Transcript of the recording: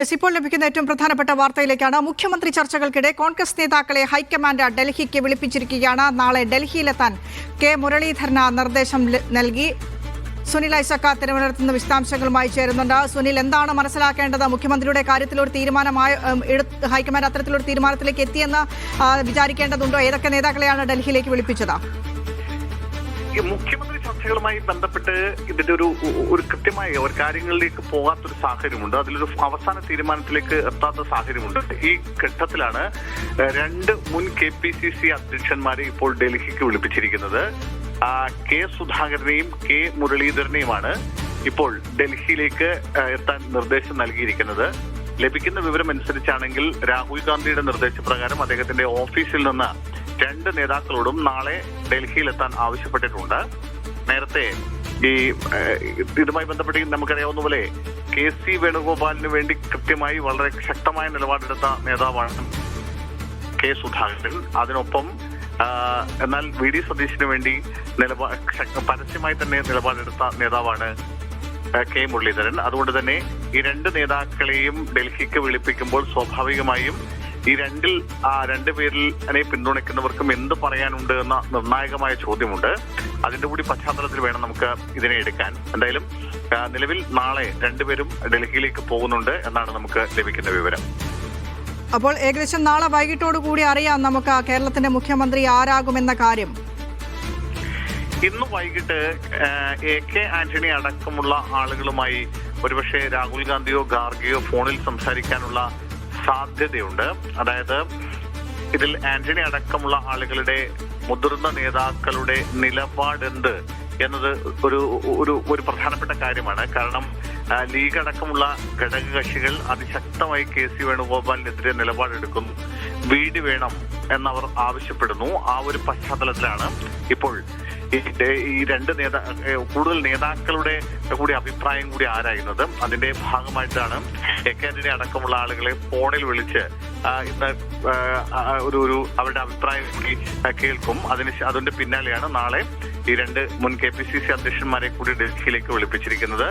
ഇപ്പോൾ ലഭിക്കുന്ന ഏറ്റവും പ്രധാനപ്പെട്ട വാർത്തയിലേക്കാണ്. മുഖ്യമന്ത്രി ചർച്ചകൾക്കിടെ കോൺഗ്രസ് നേതാക്കളെ ഹൈക്കമാൻഡ് ഡൽഹിക്ക് വിളിപ്പിച്ചിരിക്കുകയാണ്. നാളെ ഡൽഹിയിലെത്താൻ കെ മുരളീധരന് നിർദ്ദേശം നൽകി. സുനിൽ ഐസക്ക തിരുവനന്തപുരത്ത് വിശദാംശങ്ങളുമായി ചേരുന്നുണ്ട്. സുനിൽ, എന്താണ് മനസ്സിലാക്കേണ്ടത്? മുഖ്യമന്ത്രിയുടെ കാര്യത്തിലൊരു തീരുമാനമായി ഹൈക്കമാൻഡ് അത്തരത്തിലൊരു തീരുമാനത്തിലേക്ക് എത്തിയെന്ന് വിചാരിക്കേണ്ടതുണ്ടോ? ഏതൊക്കെ നേതാക്കളെയാണ് ഡൽഹിയിലേക്ക് വിളിപ്പിച്ചത്? മുഖ്യമന്ത്രി ചർച്ചകളുമായി ബന്ധപ്പെട്ട് ഇതിന്റെ ഒരു കൃത്യമായ ഒരു കാര്യങ്ങളിലേക്ക് പോകാത്തൊരു സാഹചര്യമുണ്ട്. അതിലൊരു അവസാന തീരുമാനത്തിലേക്ക് എത്താത്ത സാഹചര്യമുണ്ട്. ഈ ഘട്ടത്തിലാണ് രണ്ട് മുൻ KPCC അധ്യക്ഷന്മാരെ ഇപ്പോൾ ഡൽഹിക്ക് വിളിപ്പിച്ചിരിക്കുന്നത്. കെ സുധാകരനെയും കെ മുരളീധരനെയുമാണ് ഇപ്പോൾ ഡൽഹിയിലേക്ക് എത്താൻ നിർദ്ദേശം നൽകിയിരിക്കുന്നത്. ലഭിക്കുന്ന വിവരം അനുസരിച്ചാണെങ്കിൽ രാഹുൽ ഗാന്ധിയുടെ നിർദ്ദേശപ്രകാരം അദ്ദേഹത്തിന്റെ ഓഫീസിൽ നിന്ന് രണ്ട് നേതാക്കളോടും നാളെ ഡൽഹിയിലെത്താൻ ആവശ്യപ്പെട്ടിട്ടുണ്ട്. നേരത്തെ ഇതുമായി ബന്ധപ്പെട്ട് നമുക്കറിയാവുന്ന പോലെ KC വേണുഗോപാലിന് വേണ്ടി കൃത്യമായി വളരെ ശക്തമായ നിലപാടെടുത്ത നേതാവാണ് കെ സുധാകരൻ. അതിനൊപ്പം എന്നാൽ VD സതീശിന് വേണ്ടി പരസ്യമായി തന്നെ നിലപാടെടുത്ത നേതാവാണ് കെ മുരളീധരൻ. അതുകൊണ്ട് തന്നെ ഈ രണ്ട് നേതാക്കളെയും ഡൽഹിക്ക് വിളിപ്പിക്കുമ്പോൾ സ്വാഭാവികമായും ഈ രണ്ടുപേരിൽ പിന്തുണയ്ക്കുന്നവർക്കും എന്ത് പറയാനുണ്ട് എന്ന നിർണായകമായ ചോദ്യമുണ്ട്. അതിന്റെ കൂടി പശ്ചാത്തലത്തിൽ വേണം നമുക്ക് ഇതിനെ എടുക്കാൻ. എന്തായാലും നിലവിൽ നാളെ രണ്ടുപേരും ഡൽഹിയിലേക്ക് പോകുന്നുണ്ട് എന്നാണ് നമുക്ക് ലഭിക്കുന്ന വിവരം. അപ്പോൾ ഏകദേശം നാളെ വൈകിട്ടോടുകൂടി അറിയാം നമുക്ക് കേരളത്തിന്റെ മുഖ്യമന്ത്രി ആരാകുമെന്ന കാര്യം. ഇന്ന് വൈകിട്ട് AK ആന്റണി അടക്കമുള്ള ആളുകളുമായി ഒരുപക്ഷെ രാഹുൽ ഗാന്ധിയോ ഖാർഗെയോ ഫോണിൽ സംസാരിക്കാനുള്ള സാധ്യതയുണ്ട്. അതായത് ഇതിൽ ആന്റണി അടക്കമുള്ള ആളുകളുടെ മുതിർന്ന നേതാക്കളുടെ നിലപാടെന്ത് എന്നത് ഒരു പ്രധാനപ്പെട്ട കാര്യമാണ്. കാരണം ലീഗ് അടക്കമുള്ള ഘടകകക്ഷികൾ അതിശക്തമായി KC വേണുഗോപാലിനെതിരെ നിലപാടെടുക്കുന്നു. വീട് വേണം എന്നവർ ആവശ്യപ്പെടുന്നു. ആ ഒരു പശ്ചാത്തലത്തിലാണ് ഇപ്പോൾ ഈ രണ്ട് കൂടുതൽ നേതാക്കളുടെ കൂടി അഭിപ്രായം കൂടി ആരായുന്നത്. അതിന്റെ ഭാഗമായിട്ടാണ് AK ആന്റണി അടക്കമുള്ള ആളുകളെ ഫോണിൽ വിളിച്ച് ഇന്ന് അവരുടെ അഭിപ്രായം കൂടി കേൾക്കും. അതിന്റെ പിന്നാലെയാണ് നാളെ ഈ രണ്ട് മുൻ KPCC അധ്യക്ഷന്മാരെ കൂടി ഡൽഹിയിലേക്ക് വിളിപ്പിച്ചിരിക്കുന്നത്.